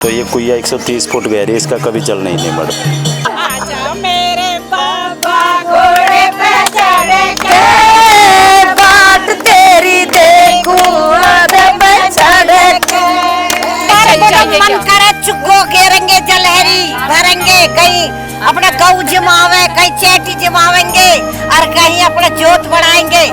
तो ये कुइया 130 फुट गहरी, इसका कभी जल नहीं बढ़ता। आजा मेरे बाबा घोड़े पे चढ़ के बात तेरी देखूं पे चढ़ के। मन करे चुगो के रंगे जलहरी भरेंगे, कहीं अपना गऊ जमावे, कहीं चैटी जमावेंगे और कहीं अपना जोत बढ़ाएंगे।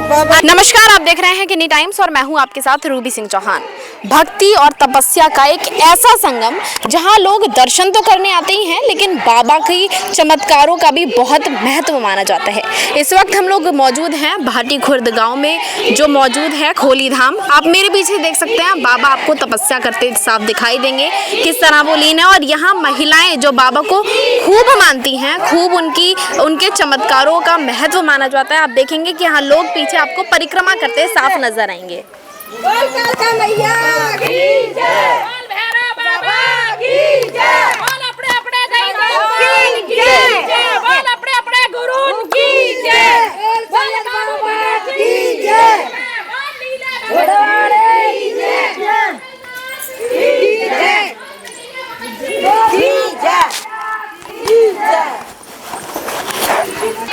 नमस्कार, आप देख रहे हैं किन्नी टाइम्स और मैं हूं आपके साथ रूबी सिंह चौहान। भक्ति और तपस्या का एक ऐसा संगम जहां लोग दर्शन तो करने आते ही हैं, लेकिन बाबा की चमत्कारों का भी बहुत महत्व माना जाता है। इस वक्त हम लोग मौजूद हैं भाटी खुर्द गांव में, जो मौजूद है खोली धाम। आप मेरे पीछे देख सकते हैं, बाबा आपको तपस्या करते साफ दिखाई देंगे, किस तरह वो लीन है। और यहाँ महिलाएं जो बाबा को खूब मानती हैं, खूब उनके चमत्कारों का महत्व माना जाता है। आप देखेंगे कि यहाँ लोग पीछे आपको परिक्रमा करते साफ नजर आएंगे। बोल कालका मैया की जय, बोल भैरव बाबा की जय, बोल अपने दैवत की जय, बोल अपने गुरु की जय, बोल बाबा की जय, बोल लीला घोड़ारे की जय, की जय, की जय।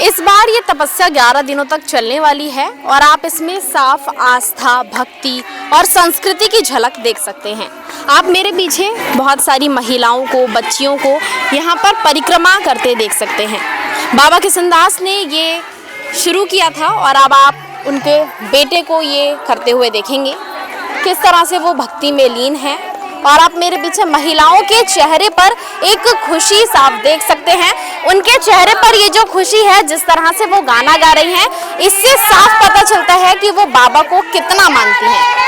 इस बार ये तपस्या 11 दिनों तक चलने वाली है और आप इसमें साफ आस्था, भक्ति और संस्कृति की झलक देख सकते हैं। आप मेरे पीछे बहुत सारी महिलाओं को, बच्चियों को यहाँ पर परिक्रमा करते देख सकते हैं। बाबा किशनदास ने ये शुरू किया था और अब आप उनके बेटे को ये करते हुए देखेंगे, किस तरह से वो भक्ति में लीन है। और आप मेरे पीछे महिलाओं के चेहरे पर एक खुशी साफ देख सकते हैं। उनके चेहरे पर ये जो खुशी है, जिस तरह से वो गाना गा रही हैं, इससे साफ पता चलता है कि वो बाबा को कितना मानती हैं।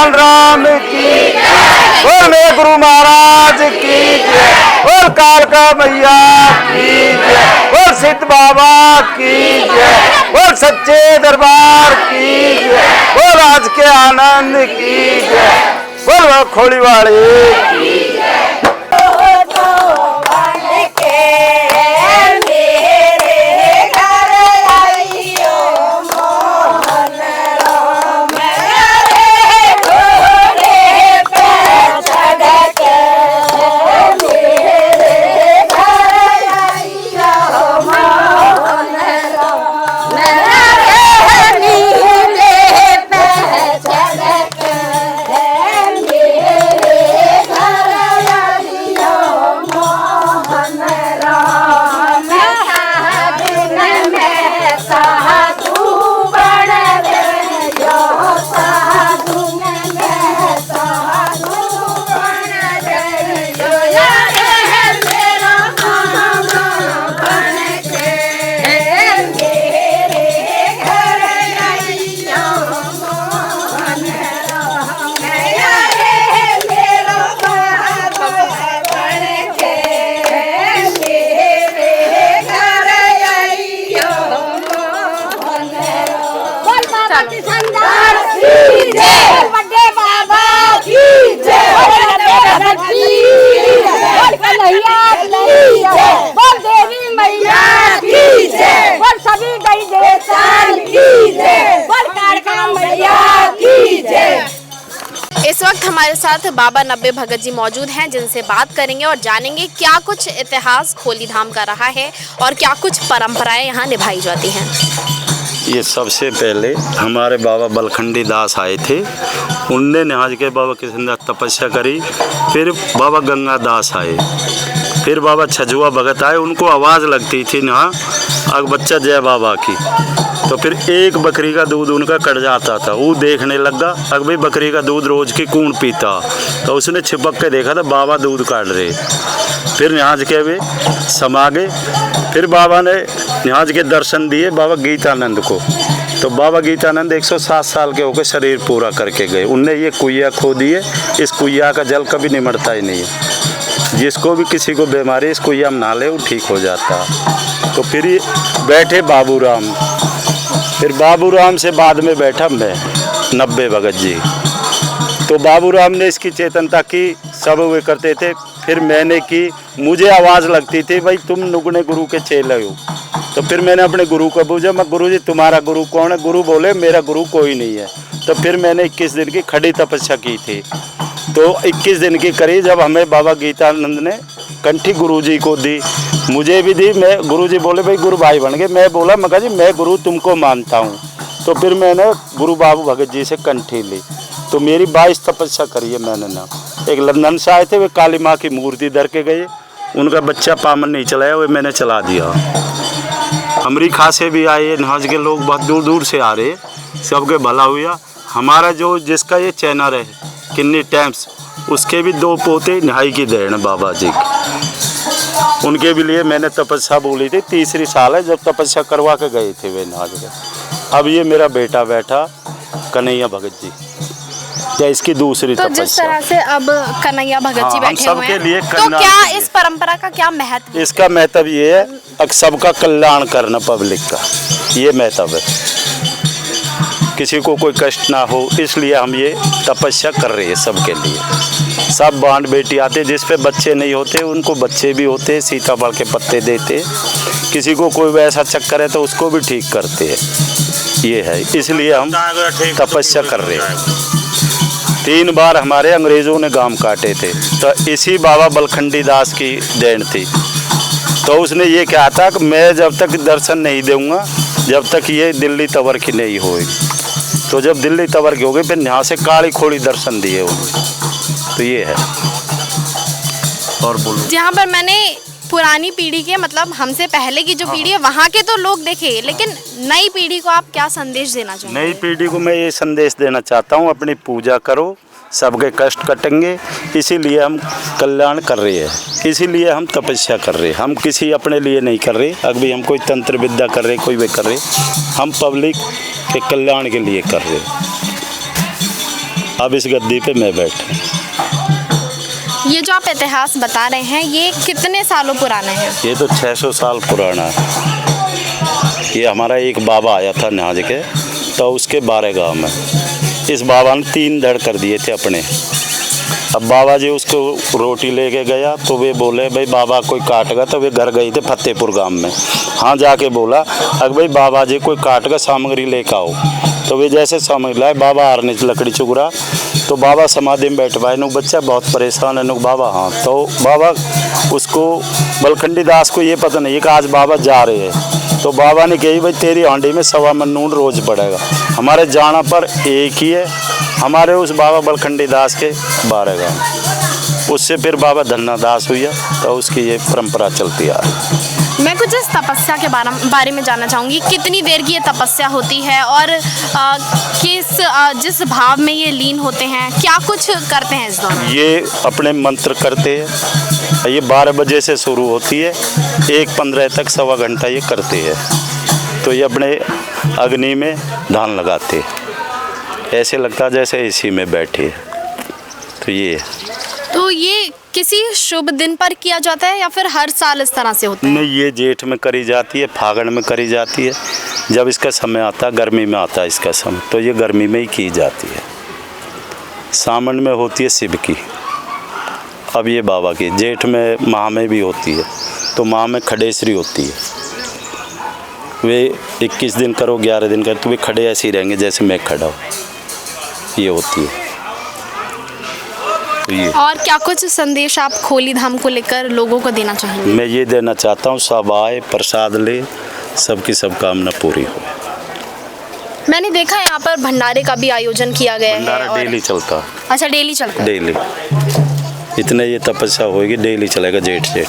राम की और मेरे गुरु महाराज की जय, और कालका मैया की जय, और सिद्ध बाबा की जय, और सच्चे दरबार की जय, और आज के आनंद की जय, और खोली वाले की जय। नीले पे इस वक्त हमारे साथ बाबा नब्बे भगत जी मौजूद हैं, जिनसे बात करेंगे और जानेंगे क्या कुछ इतिहास खोली धाम का रहा है और क्या कुछ परंपराएं यहाँ निभाई जाती हैं। ये सबसे पहले हमारे बाबा बलखंडी दास आए थे, उनने निहाज के बाबा किशनदास तपस्या करी। फिर बाबा गंगा दास आए, फिर बाबा छजुआ भगत आए। उनको आवाज़ लगती थी ना अग बच्चा जय बाबा की, तो फिर एक बकरी का दूध उनका कट जाता था। वो देखने लगा अग भाई बकरी का दूध रोज की कौन पीता, तो उसने छिपक के देखा था बाबा दूध काट रहे। फिर निहाज के वे समा गए। फिर बाबा ने निहाज के दर्शन दिए बाबा गीतानंद को, तो बाबा गीतानंद 107 साल के होकर शरीर पूरा करके गए। उनने ये कुइया खो दिए, इस कुइया का जल कभी निमड़ता ही नहीं है। जिसको भी किसी को बीमारी इस कुइया में नहा ले वो ठीक हो जाता। तो फिर ये बैठे बाबूराम, फिर बाबूराम से बाद में बैठा मैं नब्बे भगत जी। तो बाबूराम ने इसकी चेतनता की, सब वे करते थे। फिर मैंने की, मुझे आवाज़ लगती थी भाई तुम नुगने गुरु के चेले हो। तो फिर मैंने अपने गुरु को पूछा, मैं गुरु जी तुम्हारा गुरु कौन है? गुरु बोले मेरा गुरु कोई नहीं है। तो फिर मैंने 21 दिन की खड़ी तपस्या की थी। तो 21 दिन की करी, जब हमें बाबा गीतानंद ने कंठी गुरुजी को दी, मुझे भी दी। मैं गुरुजी बोले भाई गुरु भाई बन गए। मैं बोला मैं कहा जी मैं गुरु तुमको मानता हूँ। तो फिर मैंने गुरु बाबू भगत जी से कंठी ली। तो मेरी 22 तपस्या करी है मैंने ना। एक लंदन से आए थे, वे काली माँ की मूर्ति धर के गए, उनका बच्चा पामन नहीं चलाया, वो मैंने चला दिया। अमेरिका से भी आए, नहाज के लोग बहुत दूर दूर से आ रहे, सबके भला हुआ। हमारा जो जिसका ये चैनल है किन्नी टाइम्स, उसके भी 2 पोते नहाई की देन बाबा जी की, उनके भी लिए मैंने तपस्या बोली थी। तीसरी साल है जब तपस्या करवा के गए थे वे नहाज के। अब ये मेरा बेटा बैठा कन्हैया भगत जी, या इसकी दूसरी तो तपस्या। जिस तरह से अब कन्हैया भगत जी बैठे हुए हैं, लिए तो क्या इस परंपरा का क्या महत्व? इसका महत्व ये है कि सबका कल्याण करना, पब्लिक का ये महत्व है, किसी को कोई कष्ट ना हो, इसलिए हम ये तपस्या कर रहे हैं सबके लिए। सब बांड बेटी आते, जिस पे बच्चे नहीं होते उनको बच्चे भी होते, सीताफल के पत्ते देते। किसी को कोई वैसा चक्कर है तो उसको भी ठीक करते हैं। ये है, इसलिए हम तपस्या कर रहे हैं। 3 बार हमारे अंग्रेज़ों ने गांव काटे थे, तो इसी बाबा बलखंडी दास की देन थी। तो उसने ये कहा था कि मैं जब तक दर्शन नहीं दूंगा जब तक ये दिल्ली तवर की नहीं होगी। तो जब दिल्ली तवर की हो गई फिर यहाँ से काली खोड़ी दर्शन दिए उन्हें। तो ये है। और बोलो, जहाँ पर मैंने पुरानी पीढ़ी के, मतलब हमसे पहले की जो पीढ़ी है वहाँ के तो लोग देखे, लेकिन नई पीढ़ी को आप क्या संदेश देना चाहेंगे? नई पीढ़ी को मैं ये संदेश देना चाहता हूँ, अपनी पूजा करो, सबके कष्ट कटेंगे। इसीलिए हम कल्याण कर रहे हैं, इसीलिए हम तपस्या कर रहे हैं। हम किसी अपने लिए नहीं कर रहे, अभी हम कोई तंत्र विद्या कर रहे, कोई भी कर रहे, हम पब्लिक के कल्याण के लिए कर रहे। अब इस गद्दी पे मैं बैठा। ये जो आप इतिहास बता रहे हैं ये कितने सालों पुराना है? ये तो 600 साल पुराना है। ये हमारा एक बाबा आया था नहाज के, तो उसके 12 गाँव में इस बाबा ने 3 धड़ कर दिए थे अपने। अब बाबा जी उसको रोटी लेके गया तो वे बोले भाई बाबा कोई काटेगा, तो वे घर गए थे फतेहपुर गांव में। हाँ जाके बोला अगर भाई बाबा जी कोई काटेगा सामग्री लेकर आओ। तो वे जैसे सामग्री लाए, बाबा हारने लकड़ी चुगरा, तो बाबा समाधि में बैठवाए। नुक बच्चा बहुत परेशान है, नुक बाबा। हाँ, तो बाबा उसको बलखंडी दास को ये पता नहीं कि आज बाबा जा रहे हैं। तो बाबा ने कही भाई तेरी हांडी में 1.25 मन नून रोज पड़ेगा। हमारे जाना पर एक ही है, हमारे उस बाबा बलखंडी दास के 12 गाँव। उससे फिर बाबा धन्ना दास हुआ, तो उसकी ये परंपरा चलती आ रही। मैं कुछ इस तपस्या के बारे में जानना चाहूँगी। कितनी देर की ये तपस्या होती है और जिस भाव में ये लीन होते हैं, क्या कुछ करते हैं इस दौरान? ये अपने मंत्र करते हैं। ये 12 बजे से शुरू होती है, 1:15 तक 1.25 घंटा ये करते हैं। तो ये अपने अग्नि में धान लगाते, ऐसे लगता जैसे इसी में बैठे। तो ये किसी शुभ दिन पर किया जाता है या फिर हर साल इस तरह से होता है? नहीं, ये जेठ में करी जाती है, फागण में करी जाती है। जब इसका समय आता है, गर्मी में आता है इसका समय, तो ये गर्मी में ही की जाती है। सावन में होती है शिव की, अब ये बाबा की। जेठ में माह में भी होती है, तो माह में खडेसरी होती है। वे 21 दिन करो, 11 दिन करो, तो वे खड़े ऐसे ही रहेंगे जैसे मैं खड़ा हूँ, ये होती है। ये और क्या कुछ संदेश आप खोली धाम को लेकर लोगों को देना चाहेंगे? मैं ये देना चाहता हूँ, सब आए, प्रसाद ले, सबकी सब कामना पूरी हो। मैंने देखा यहाँ पर भंडारे का भी आयोजन किया गया है। भंडारा और- डेली चलता, अच्छा, डेली चलता है। डेली। इतने ये तपस्या होगी, डेली चलेगा जेठ जेठ।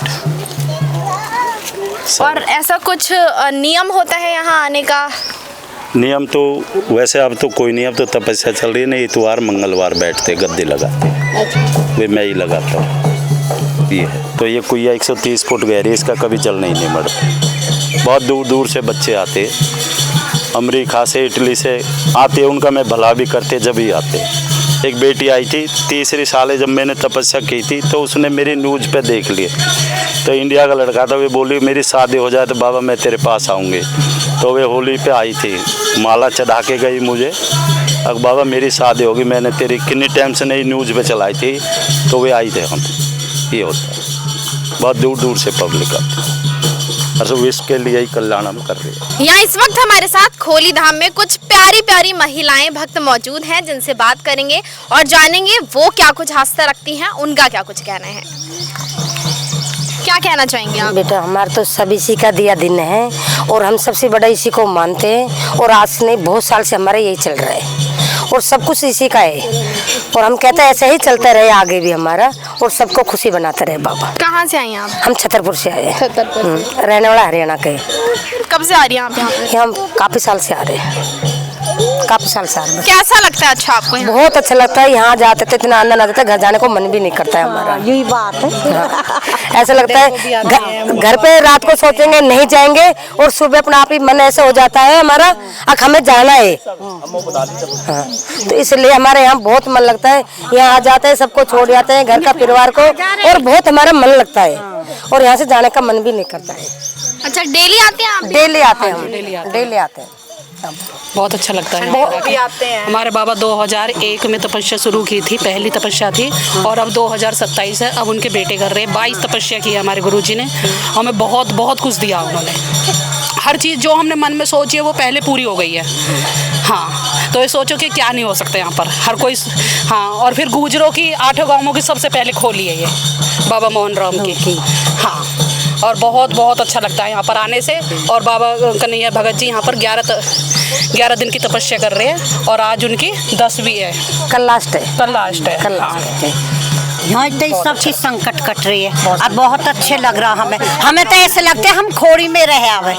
और ऐसा कुछ नियम होता है यहाँ आने का? नियम तो वैसे अब तो कोई नहीं, अब तो तपस्या चल रही है। नहीं, इतवार मंगलवार बैठते, गद्दे लगाते, वे मैं ही लगाता हूँ। ये है तो ये कुइया 130 फुट गहरी, इसका कभी चलना ही नहीं मरता। बहुत दूर दूर से बच्चे आते, अमेरिका से, इटली से आते, उनका मैं भला भी करते जब ही आते। एक बेटी आई थी, तीसरी साल जब मैंने तपस्या की थी, तो उसने मेरी न्यूज़ पे देख लिए। तो इंडिया का लड़का था, वे बोली मेरी शादी हो जाए तो बाबा मैं तेरे पास आऊँगी। तो वे होली पे आई थी, माला चढ़ा के गई मुझे, अब बाबा मेरी शादी होगी, मैंने तेरी कितनी टाइम से नई न्यूज़ पे चलाई थी। तो वे आई थे हम। ये होता है, बहुत दूर दूर से पब्लिक आती है, और इसके लिए ही कल्याण हम कर रहे हैं। यहाँ इस वक्त हमारे साथ खोली धाम में कुछ प्यारी प्यारी महिलाएं भक्त मौजूद हैं, जिनसे बात करेंगे और जानेंगे वो क्या कुछ आस्था रखती हैं, उनका क्या कुछ कहना है। क्या कहना चाहेंगे आप? बेटा हमारा तो सब इसी का दिया दिन है और हम सबसे बड़ा इसी को मानते हैं और आज से नहीं बहुत साल से हमारा यही चल रहा है और सब कुछ इसी का है और हम कहते हैं ऐसे ही चलता रहे आगे भी हमारा और सबको खुशी बनाते रहे बाबा। कहाँ से आई हैं आप? हम छतरपुर से आए हैं। छतरपुर। रहने वाला हरियाणा के। कब से आ रही हैं आप यहाँ पे? ये हम काफ़ी साल से आ रहे हैं, काफ़ी साल से आ रहे हैं। कैसा लगता है अच्छा आपको यहाँ? बहुत अच्छा लगता है, यहाँ जाते थे इतना आनंद आता था, घर जाने को मन भी नहीं करता है हमारा। यही बात है। हाँ, ऐसा लगता है घर पे रात को सोचेंगे नहीं जाएंगे और सुबह अपना आप ही मन ऐसे हो जाता है हमारा अब हमें जाना है। हाँ, तो इसलिए हमारे यहाँ बहुत मन लगता है, यहाँ आ जाते हैं, सबको छोड़ जाते हैं, घर का परिवार को, और बहुत हमारा मन लगता है और यहाँ से जाने का मन भी नहीं करता है। अच्छा, डेली आते हैं आप? डेली आते हैं हम, डेली आते हैं। बहुत अच्छा लगता है। हमारे बाबा 2001 में तपस्या शुरू की थी, पहली तपस्या थी, और अब 2027 है, अब उनके बेटे कर रहे हैं। 22 तपस्या की है हमारे गुरुजी ने, हमें बहुत बहुत कुछ दिया उन्होंने। हर चीज़ जो हमने मन में सोची है वो पहले पूरी हो गई है। हाँ, तो ये सोचो कि क्या नहीं हो सकता यहाँ पर, हर कोई। हाँ, और फिर गुजरों की 8 गाँवों की सबसे पहले खोली है ये बाबा मोहन राम की। हाँ, और बहुत बहुत अच्छा लगता है यहाँ पर आने से। और बाबा कन्हैया भगत जी यहाँ पर 11 दिन की तपस्या कर रहे हैं और आज उनकी 10वीं है। कल लास्ट है। कल लास्ट है। कल लास्ट है। यहाँ तो सबकी संकट कट रही है और बहुत अच्छे लग रहा हमें तो ऐसे लगते हम खोड़ी में रहे आवे।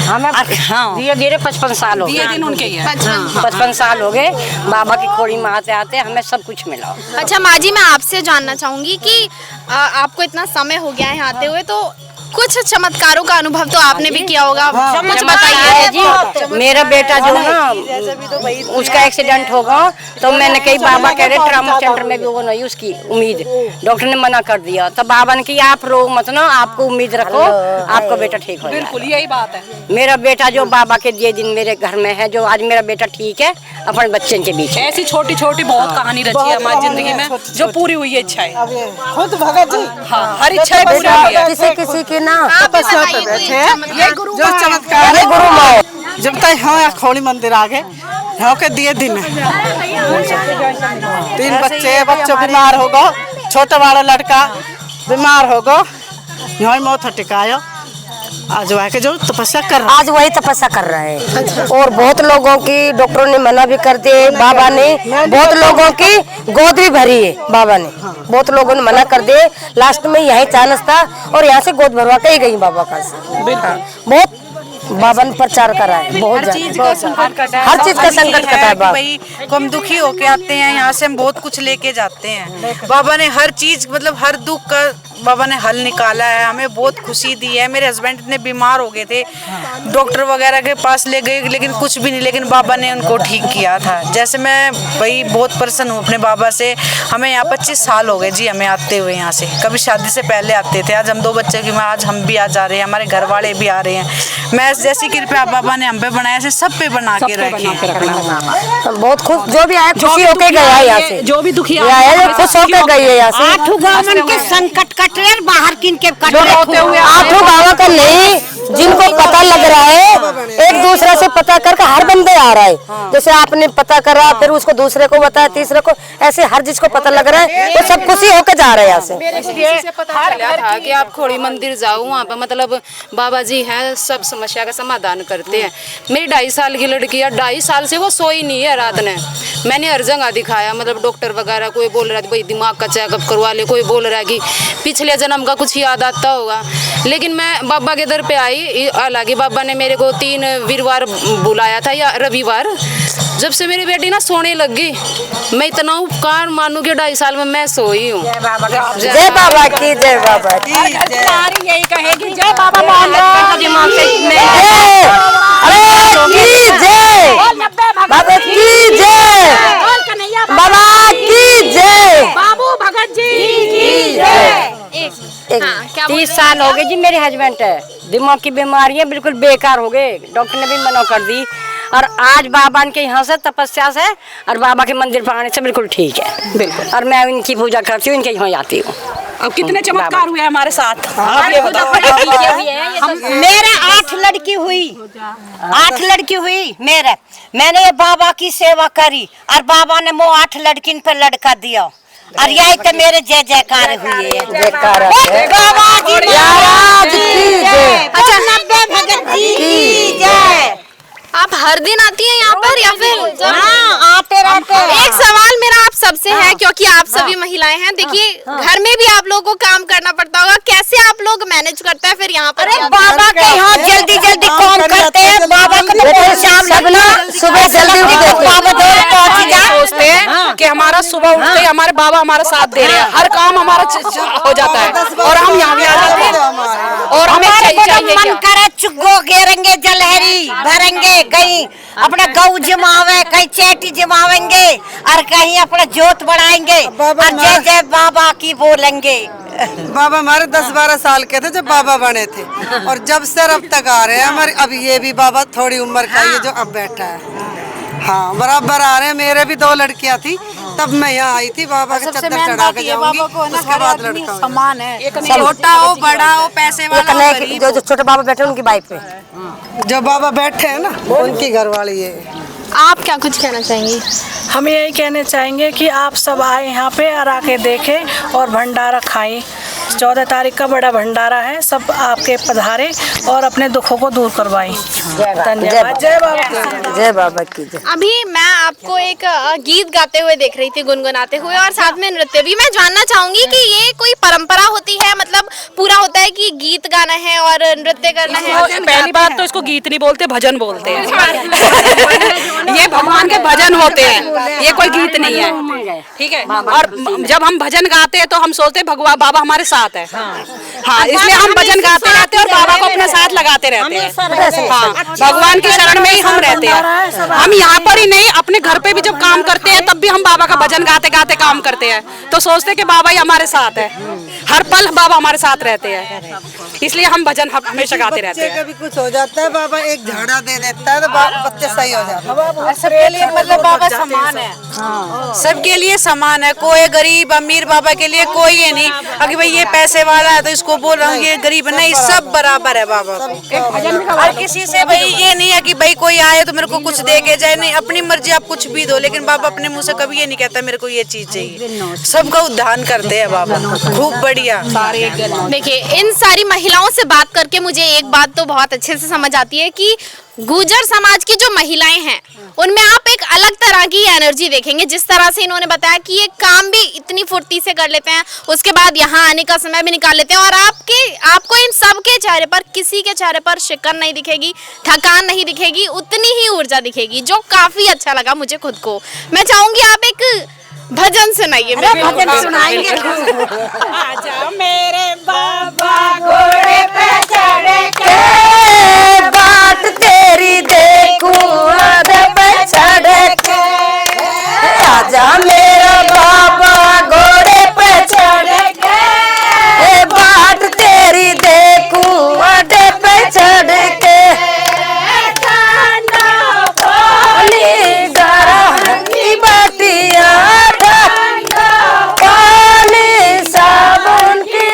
हमें हाँ, धीरे धीरे 55 साल हो ये गए। दिन उनके ही है। 55 साल हो गए बाबा की खोड़ी में आते आते, हमें सब कुछ मिला। अच्छा माँ जी, मैं आपसे जानना चाहूंगी कि आपको इतना समय हो गया है आते हुए, तो कुछ चमत्कारों का अनुभव तो आपने भी किया होगा, कुछ बताइए जी। मेरा बेटा जो ना उसका एक्सीडेंट होगा तो मैंने कही बाबा कह रहे ट्रामा सेंटर में भी वो नहीं उसकी उम्मीद, डॉक्टर ने मना कर दिया। तो बाबा ने की आप रो मत ना, आपको उम्मीद रखो, आपका बेटा ठीक हो बिल्कुल जाएगा। यही बात है। मेरा बेटा जो बाबा के दिए दिन मेरे घर में है, जो आज मेरा बेटा ठीक है अपने बच्चे के बीच। ऐसी छोटी छोटी बहुत कहानी रची है हमारी जिंदगी में जो पूरी हुई है इच्छाएं। खुद भगत जी हाँ, हर इच्छा पूरी हुई है। किसी किसी की ना आप तपस्या पे बताइए कोई बैठे हैं, चमत्कार। जो चमत्कार है गुरु माँ जब तक यहाँ खोड़ी मंदिर आ गए, यहाँ के दिए दिन है। 3 बच्चे बीमार हो गो, छोटा बड़ा लड़का बीमार हो गो, यहाँ मौत टिकायो। आज वह के जो तपस्या कर रहा आज वही तपस्या कर रहे हैं और बहुत लोगों की डॉक्टरों ने मना भी कर दिए, बाबा ने बहुत लोगों की गोद भी भरी है, बाबा ने बहुत लोगों ने मना कर दिए। लास्ट में यही चांस था और यहाँ से गोद भरवा के ही गई बाबा का। हाँ, बहुत बाबा ने प्रचार करा है, बहुत हर चीज का संकट कटा है। हर चीज का संकट कटा है। भाई हम दुखी होके आते हैं यहाँ से, हम बहुत कुछ लेके जाते हैं। बाबा ने हर चीज मतलब हर दुख का बाबा ने हल निकाला है, हमें बहुत खुशी दी है। मेरे हस्बैंड इतने बीमार हो गए थे, डॉक्टर वगैरह के पास ले गए लेकिन कुछ भी नहीं, लेकिन बाबा ने उनको ठीक किया था। जैसे मैं भाई बहुत प्रसन्न हूँ अपने बाबा से। हमें यहाँ 25 साल हो गए जी हमें आते हुए यहाँ से, कभी शादी से पहले आते थे। आज हम 2 बच्चे की माँ, आज हम भी आ जा रहे हैं, हमारे घर वाले भी आ रहे हैं। मैं जैसी कृपया बाबा ने हम पे बनाया ऐसे सब पे बना के रखे। बहुत खुश, जो भी आया खुशी होके गया है यहाँ से, जो भी दुखी आया खुश होके गई है यहाँ से। 8 गाँव के संकट कट काट रहे बाहर किन के काट रहे आठों बाबा का नहीं, जिनको पता लग रहा है एक दूसरे से पता करके हर बंदे आ रहा है। जैसे आपने पता करा फिर उसको दूसरे को बताया, तीसरे को, ऐसे हर जिसको पता लग रहा है वो सब खुशी होकर जा रहे हैं यहाँ से। पता चला था कि आप खोड़ी मंदिर जाओ, वहाँ पे मतलब बाबा जी हैं, सब समस्या का समाधान करते हैं। मेरी 2.5 साल की लड़की है, 2.5 साल से वो सोई नहीं है रात ने। मैंने हर जगह दिखाया, मतलब डॉक्टर वगैरह, कोई बोल रहा है भाई दिमाग का चेकअप करवा ले, कोई बोल रहा है कि पिछले जन्म का कुछ याद आता होगा। लेकिन मैं बाबा के दर पे आई, हालांकि बाबा ने मेरे को 3 वीरवार बुलाया था या रविवार। जब से मेरी बेटी ना सोने लग गई, मैं इतना उपकार मानू कि 2.5 साल में मैं सोई हूँ। जय बाबा की, जय बाबा की। यही कहेगी जय बाबा बाबा की जय, बाबा की जय, बाबा की जय, बाबू भगत जी की जय। हाँ, क्या 30 साल हो गए जी मेरे हस्बैंड है, दिमाग की बीमारियां बिल्कुल बेकार हो गए, डॉक्टर ने भी मना कर दी। और आज बाबा के यहाँ से तपस्या से और बाबा के मंदिर पर आने से बिल्कुल ठीक है, बिल्कुल। और मैं इनकी पूजा करती हूँ, इनके यहाँ जाती हूँ। अब कितने चमत्कार हुए हमारे साथ। मेरे 8 लड़की हुई, 8 लड़की हुई मेरे। मैंने ये बाबा की सेवा करी और बाबा ने वो 8 लड़किन पे लड़का दिया और यही तो मेरे जय जयकार हुई है। जयकार बाबा की जय। अच्छा, भगत जी की जय। आप हर दिन आती हैं यहाँ पर या फिर? हाँ, आते रहते हैं। एक सवाल मेरा आप सबसे है, क्योंकि आप सभी महिलाएं हैं। देखिए घर में भी आप लोगों को काम करना पड़ता होगा, कैसे आप लोग मैनेज करते हैं फिर यहाँ पर? अरे बाबा के यहाँ जल्दी जल्दी काम करते हैं। बाबा को शाम लगना, सुबह जल्दी उठते बाबा देर पहुँच जाए। सोचते हैं कि हमारा सुबह उठते ही हमारे बाबा हमारा साथ दे रहे हैं, हर काम हमारा हो जाता है और हम यहाँ भी आ जाते हैं। और हमें चाहिए मन करे चुग्गो घेरेंगे, जलहरी भरेंगे, कहीं अपना गऊ जमावे, कहीं चेटी जमावेंगे और कहीं अपना जोत बढ़ाएंगे और जय जय बाबा की बोलेंगे। बाबा हमारे 10-12 साल के थे जब बाबा बने थे और जब से अब तक आ रहे हैं हमारे। अब ये भी बाबा थोड़ी उम्र का ये जो अब बैठा है, हाँ बराबर आ रहे हैं। मेरे भी 2 लड़कियां थी तब मैं यहाँ आई थी। बाबा के चद्दर चढ़ा के जाऊंगी, उसके बाद लड़का समान है, छोटा हो बड़ा हो, पैसे वाला हो, गरीब जो छोटे बाबा बैठे उनकी बाइक पे, जो बाबा बैठे हैं ना उनकी घरवाली है। आप क्या कुछ कहना चाहेंगी? हम यही कहने चाहेंगे कि आप सब आए यहाँ पे और आके देखें और भंडारा खाएं। 14 तारीख का बड़ा भंडारा है, सब आपके पधारे और अपने दुखों को दूर करवाएं। धन्यवाद। जय बाबा, जय बाबा की जय। अभी मैं आपको एक गीत गाते हुए देख रही थी, गुनगुनाते हुए, और साथ में नृत्य भी। मैं जानना चाहूंगी कि ये कोई परंपरा होती है, मतलब पूरा होता है कि गीत गाना है और नृत्य करना है? पहली बात तो इसको गीत नहीं बोलते, भजन बोलते हैं। ये भगवान के भजन होते हैं, ये कोई गीत नहीं है, ठीक है। और जब हम भजन गाते हैं तो हम सोचते हैं भगवान बाबा हमारे साथ है, हाँ, इसलिए हम भजन गाते रहते हैं और बाबा को अपने साथ लगाते रहते हैं। हाँ, भगवान की शरण में ही हम रहते हैं। हम यहाँ पर ही नहीं, अपने घर पे भी जब काम करते हैं तब भी हम बाबा का भजन गाते गाते काम करते हैं, तो सोचते हैं कि बाबा ही हमारे साथ है, हर पल बाबा हमारे साथ रहते हैं, इसलिए हम भजन हमेशा गाते रहते हैं। कभी कुछ हो जाता है बाबा एक झाड़ा दे देता है तो बच्चे सही हो जाते हैं। सबके लिए मतलब बाबा समान है, सबके लिए समान है। कोई गरीब अमीर बाबा के लिए कोई ये नहीं अगर भाई ये पैसे वाला है तो इसको बोल रहा हूँ ये गरीब नहीं, सब बराबर है बाबा को। और किसी से भाई ये नहीं है कि भाई कोई आए तो मेरे को कुछ दे के जाए, नहीं, अपनी मर्जी आप कुछ भी दो, लेकिन बाबा अपने मुंह से कभी ये नहीं कहता मेरे को ये चीज चाहिए। सबका उद्धार करते हैं बाबा, खूब बढ़िया। देखिए इन सारी महिलाओं से बात करके मुझे एक बात तो बहुत अच्छे से समझ आती है कि गुर्जर समाज की जो महिलाएं हैं उनमें आप एक अलग तरह की एनर्जी देखेंगे। जिस तरह से इन्होंने बताया कि ये काम भी इतनी फुर्ती से कर लेते हैं, उसके बाद यहाँ आने का समय भी निकाल लेते हैं, और आपको इन सब के चेहरे पर, किसी के चेहरे पर शिकन नहीं दिखेगी, थकान नहीं दिखेगी, उतनी ही ऊर्जा दिखेगी, जो काफी अच्छा लगा मुझे खुद को। मैं चाहूंगी आप एक भजन सुनाइए। भजन सुनाएंगे। आजा मेरे बाबा घोड़े पे चढ़ के बाट तेरी देखूं अदब चढ़ के। आजा मेरा बाबा घोड़े पे चढ़ के बाट तेरी देखूं अदब चढ़ के। ठंडा पानी गरम की बतिया, ठंडा पानी साबुन की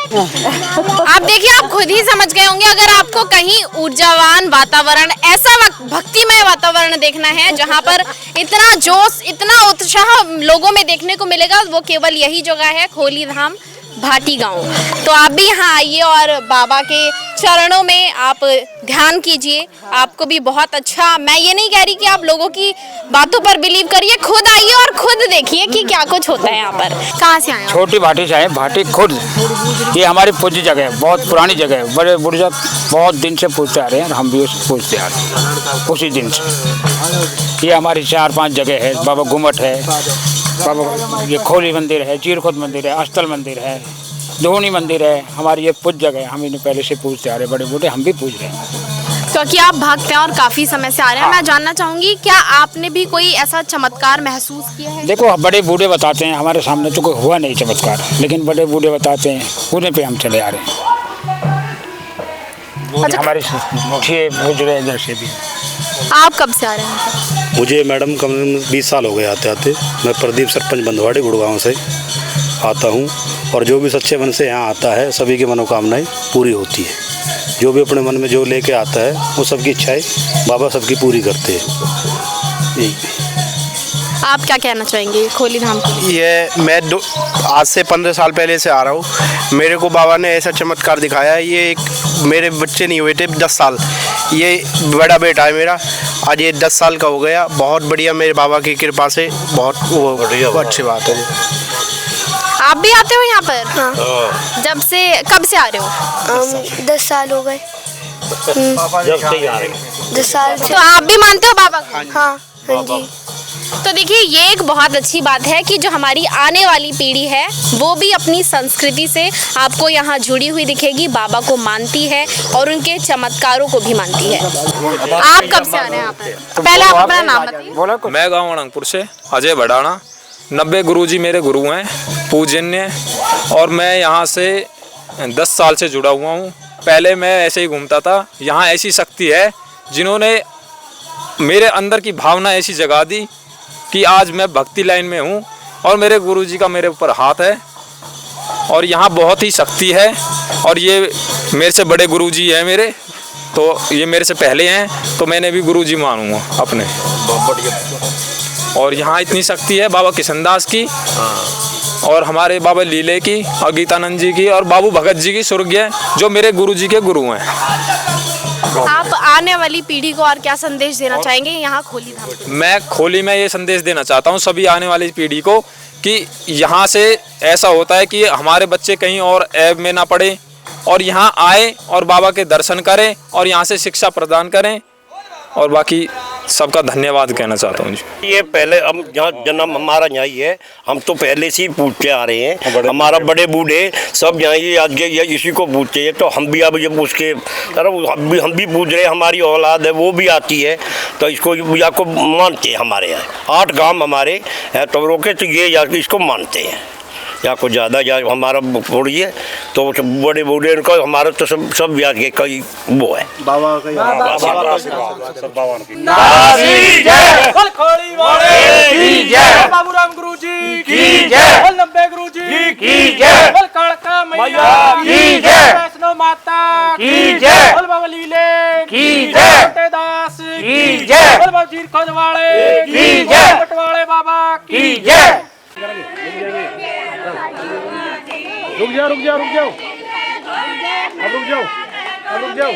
आप देखिए, आप खुद ही समझ गए होंगे, अगर आपको कहीं ऊर्जावान वातावरण, ऐसा भक्तिमय वातावरण देखना है जहां पर इतना जोश, इतना उत्साह लोगों में देखने को मिलेगा, वो केवल यही जगह है, खोली धाम भाटी गांव। तो आप भी यहाँ आइए और बाबा के चरणों में आप ध्यान कीजिए, आपको भी बहुत अच्छा। मैं ये नहीं कह रही कि आप लोगों की बातों पर बिलीव करिए, खुद आइए और खुद देखिए कि क्या कुछ होता है यहाँ पर। कहाँ से आए हो? छोटी भाटी से आए, भाटी खुद। ये हमारी पूज्य जगह है, बहुत पुरानी जगह है, बड़े बुजुर्ग बहुत दिन से पूछते आ रहे हैं और हम भी पूछते आ रहे हैं उसी दिन से। ये हमारी 4-5 जगह है, बाबा गुमट है, बाबा ये खोली मंदिर है, चीरखुद मंदिर है, अस्थल मंदिर है, धोनी मंदिर है, हमारी ये पूज्य जगह है। हम इन्हें पहले से पूछते आ रहे हैं, बड़े बूढ़े हम भी पूछ रहे हैं। क्योंकि आप भक्त हैं और काफी समय से आ रहे हैं, मैं जानना चाहूंगी क्या आपने भी कोई ऐसा चमत्कार महसूस किया है? देखो, बड़े बूढ़े बताते हैं, हमारे सामने तो कोई हुआ नहीं चमत्कार, लेकिन बड़े बूढ़े बताते हैं, उन्हें पे हम चले आ रहे हैं। अच्छा, हमारे पूछ रहे इधर से भी। आप कब से आ रहे हैं? मुझे मैडम कम से कम 20 साल हो गए आते आते। मैं प्रदीप सरपंच बंधवाड़ी गुड़गांव से आता हूँ, और जो भी सच्चे मन से यहाँ आता है सभी की मनोकामनाएं पूरी होती है। जो भी अपने मन में जो लेके आता है वो सबकी इच्छाएं बाबा सबकी पूरी करते हैं। यही। आप क्या कहना चाहेंगे खोली धाम के? ये मैं आज से 15 साल पहले से आ रहा हूँ। मेरे को बाबा ने ऐसा चमत्कार दिखाया है। ये एक मेरे बच्चे नहीं हुए थे 10 साल, ये बड़ा बेटा है मेरा, आज ये 10 साल का हो गया। बहुत बढ़िया, मेरे बाबा की कृपा से बहुत वो अच्छी बात है। आप भी आते हो यहाँ पर? हाँ। जब से, कब से आ रहे हो? 10 साल हो गए। जब से आ रहे हैं 10 साल से। तो आप भी मानते हो बाबा को? हाँ जी। तो देखिए, ये एक बहुत अच्छी बात है कि जो हमारी आने वाली पीढ़ी है वो भी अपनी संस्कृति से आपको यहाँ जुड़ी हुई दिखेगी, बाबा को मानती है और उनके चमत्कारों को भी मानती है। आप कब से आ रहे हैं यहाँ पर? पहले आप अपना नाम बताइए। मैं गाँव अनंगपुर से अजय भडाना। 90 गुरुजी मेरे गुरु हैं, पूजन्य, और मैं यहाँ से 10 साल से जुड़ा हुआ हूँ। पहले मैं ऐसे ही घूमता था। यहाँ ऐसी शक्ति है जिन्होंने मेरे अंदर की भावना ऐसी जगा दी कि आज मैं भक्ति लाइन में हूँ, और मेरे गुरुजी का मेरे ऊपर हाथ है, और यहाँ बहुत ही शक्ति है। और ये मेरे से बड़े गुरुजी हैं मेरे, तो ये मेरे से पहले हैं, तो मैंने भी गुरुजी मानूंगा अपने। और यहाँ इतनी शक्ति है बाबा किशनदास की, और हमारे बाबा लीले की, और गीतानंद जी की, और बाबू भगत जी की, स्वर्गीय, जो मेरे गुरुजी के गुरु हैं। आप आने वाली पीढ़ी को और क्या संदेश देना चाहेंगे यहाँ खोली धाम? मैं खोली में ये संदेश देना चाहता हूँ सभी आने वाली पीढ़ी को कि यहाँ से ऐसा होता है कि हमारे बच्चे कहीं और ऐब में ना पड़े, और यहाँ आए और बाबा के दर्शन करें और यहाँ से शिक्षा प्रदान करें। और बाकी सबका धन्यवाद कहना चाहता हूँ जी। ये पहले हम जहाँ जन्म हमारा यहाँ ही है, हम तो पहले से ही पूछते आ रहे हैं। हमारा बड़े बूढ़े सब यहाँ ही आज ये इसी को पूछते हैं, तो हम भी अब ये पूछ के हम भी पूछ रहे हैं। हमारी औलाद है वो भी आती है, तो इसको या को मानते हैं। हमारे यहाँ 8 गांव हमारे हैं, तो रोके तो ये या इसको मानते हैं, या कुछ ज़्यादा या हमारा थोड़ी है, तो बड़े बूढ़े उनका हमारा तो सब ब्याज के कई वो है बाबा बाबूराम गुरुजी की जय, 90 गुरुजी की जय, कालका मैया की जय, वैष्णो माता की जय, बाबा लीले की जय, दास की जय, बाबा चीरखुद वाले की जय, पटवाले बाबा की जय। रुक जाओ रुक जाओ रुक जाओ, अब रुक जाओ, अब रुक जाओ।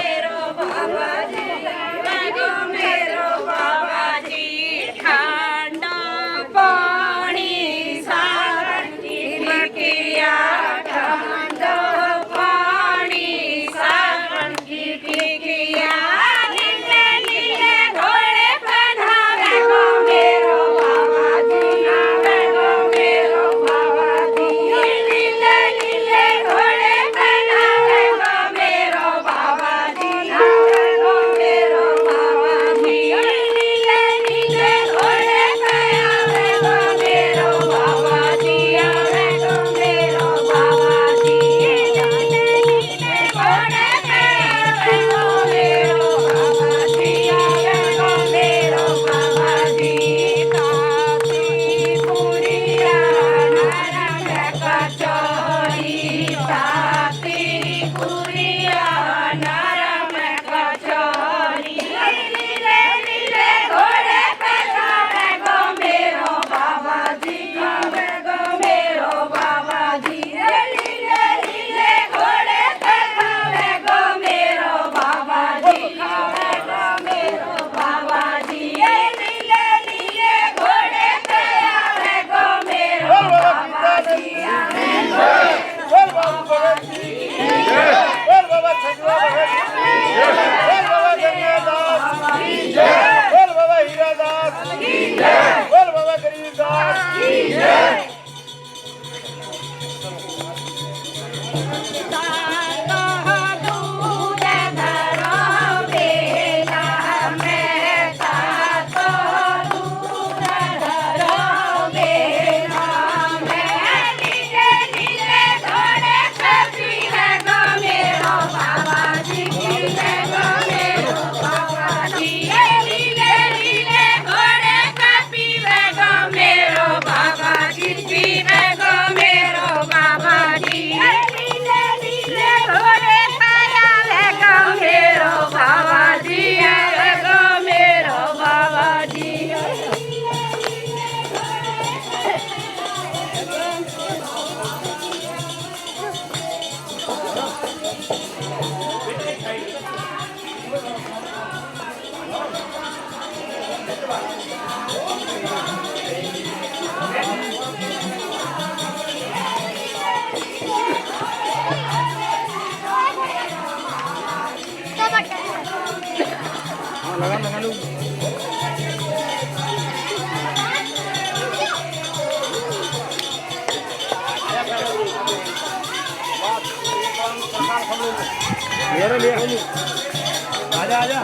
आजा आजा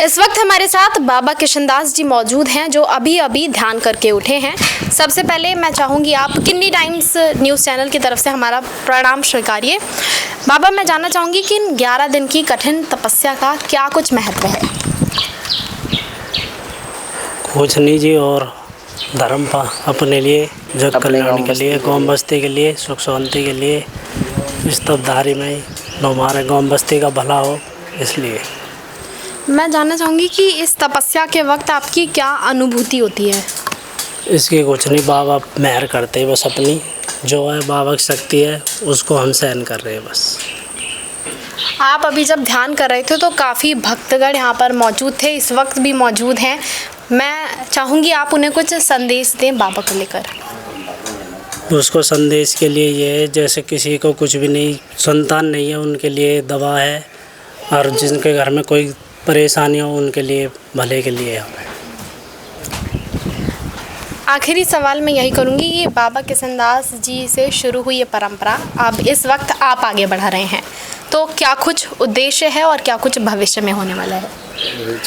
इस वक्त हमारे साथ बाबा किशनदास जी मौजूद हैं जो अभी अभी ध्यान करके उठे हैं। सबसे पहले मैं चाहूँगी आप किन्नी टाइम्स न्यूज़ चैनल की तरफ से हमारा प्रणाम स्वीकारिए। बाबा, मैं जानना चाहूँगी कि इन 11 दिन की कठिन तपस्या का क्या कुछ महत्व है? कुछ नहीं जी, और धर्म का अपने लिए, जग कल्याण के लिए, गाँव बस्ती के लिए, सुख शांति के लिए, इस तपधारी में हमारे गाँव बस्ती का भला हो, इसलिए। मैं जानना चाहूँगी कि इस तपस्या के वक्त आपकी क्या अनुभूति होती है? इसकी कुछ नहीं, बाबा मेहर करते हैं बस, अपनी जो है बाबा की शक्ति है उसको हम सहन कर रहे हैं बस। आप अभी जब ध्यान कर रहे थे तो काफ़ी भक्तगण यहाँ पर मौजूद थे, इस वक्त भी मौजूद हैं। मैं चाहूँगी आप उन्हें कुछ संदेश दें बाबा को लेकर। उसको संदेश के लिए ये है, जैसे किसी को कुछ भी नहीं, संतान नहीं है, उनके लिए दवा है, और जिनके घर में कोई परेशानी हो उनके लिए भले के लिए हमें। आखिरी सवाल मैं यही करूँगी, ये बाबा किशनदास जी से शुरू हुई ये परंपरा अब इस वक्त आप आगे बढ़ा रहे हैं, तो क्या कुछ उद्देश्य है और क्या कुछ भविष्य में होने वाला है?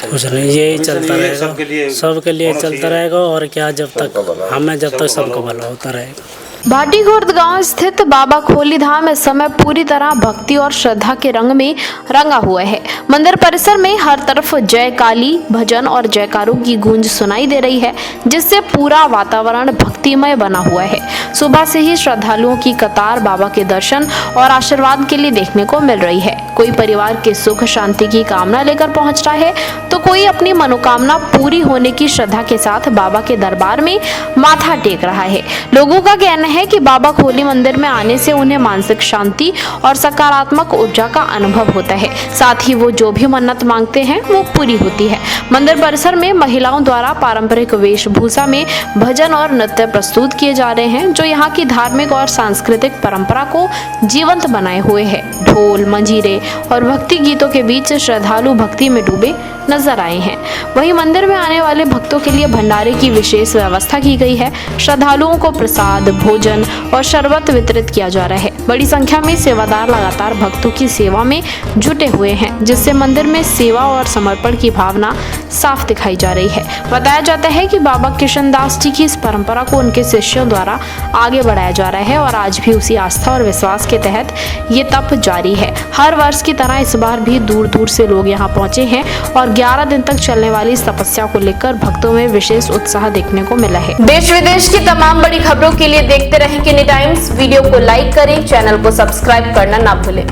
कुछ नहीं, यही चलता रहेगा, सबके लिए चलता रहेगा, और क्या, जब तक हमें, जब तक सबको भला होता रहेगा। भाटी खुर्द गांव स्थित बाबा खोली धाम इस समय पूरी तरह भक्ति और श्रद्धा के रंग में रंगा हुआ है। मंदिर परिसर में हर तरफ जय काली भजन और जयकारों की गूंज सुनाई दे रही है, जिससे पूरा वातावरण भक्तिमय बना हुआ है। सुबह से ही श्रद्धालुओं की कतार बाबा के दर्शन और आशीर्वाद के लिए देखने को मिल रही है। कोई परिवार के सुख शांति की कामना लेकर पहुंच रहा है, तो कोई अपनी मनोकामना पूरी होने की श्रद्धा के साथ बाबा के दरबार में माथा टेक रहा है। लोगों का कहना है कि बाबा खोली मंदिर में आने से उन्हें मानसिक शांति और सकारात्मक ऊर्जा का अनुभव होता है। साथ ही वो जो भी मन्नत मांगते हैं वो पूरी होती है। मंदिर परिसर में महिलाओं द्वारा पारंपरिक वेशभूषा में भजन और नृत्य प्रस्तुत किए जा रहे हैं, जो यहाँ की धार्मिक और सांस्कृतिक परंपरा को जीवंत बनाए हुए है। ढोल मंजीरे और भक्ति गीतों के बीच श्रद्धालु भक्ति में डूबे नजर आए हैं। वहीं मंदिर में आने वाले भक्तों के लिए भंडारे की विशेष व्यवस्था की गई है। श्रद्धालुओं को प्रसाद भोजन और शरबत वितरित किया जा रहा है। बड़ी संख्या में सेवादार लगातार भक्तों की सेवा में जुटे हुए हैं, जिससे मंदिर में सेवा और समर्पण की भावना साफ दिखाई जा रही है। बताया जाता है कि बाबा किशनदास जी की इस परंपरा को उनके शिष्यों द्वारा आगे बढ़ाया जा रहा है और आज भी उसी आस्था और विश्वास के तहत ये तप जारी है। हर वर्ष की तरह इस बार भी दूर दूर से लोग यहाँ पहुंचे हैं और 11 दिन तक चलने वाली इस तपस्या को लेकर भक्तों में विशेष उत्साह देखने को मिला है। देश विदेश की तमाम बड़ी खबरों के लिए देखते रहें किनी टाइम्स। वीडियो को लाइक करें, चैनल को सब्सक्राइब करना ना भूलें।